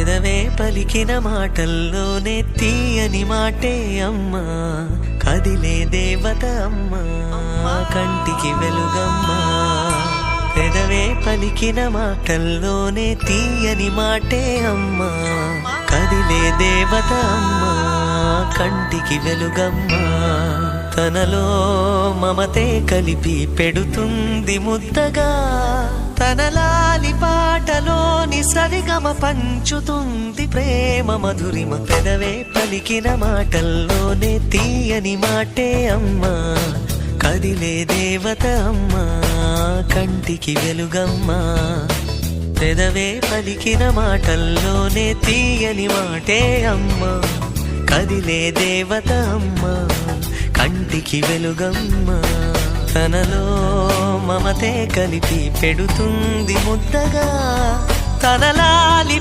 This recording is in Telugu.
పెదవే పలికిన మాటల్లోనే తీయని మాటే అమ్మా, కదిలే దేవత అమ్మా, కంటికి వెలుగమ్మా. పెదవే పలికిన మాటల్లోనే తీయని మాటే అమ్మా, కదిలే దేవత అమ్మా, కంటికి వెలుగమ్మా. తనలో మమతే కలిపి పెడుతుంది ముద్దగా, తన లాలి పాటలోని సరిగమ పంచుతుంది ప్రేమ మధురిమ. పెదవే పలికిన మాటల్లోనే తీయని మాటే అమ్మా, కదిలే దేవత అమ్మా, కంటికి వెలుగమ్మా. పెదవే పలికిన మాటల్లోనే తీయని మాటే అమ్మా, కదిలే దేవత అమ్మా, కంటికి వెలుగమ్మా. తనలో మమతే కలిపి పెడుతుంది ముద్దగా, తన లాలి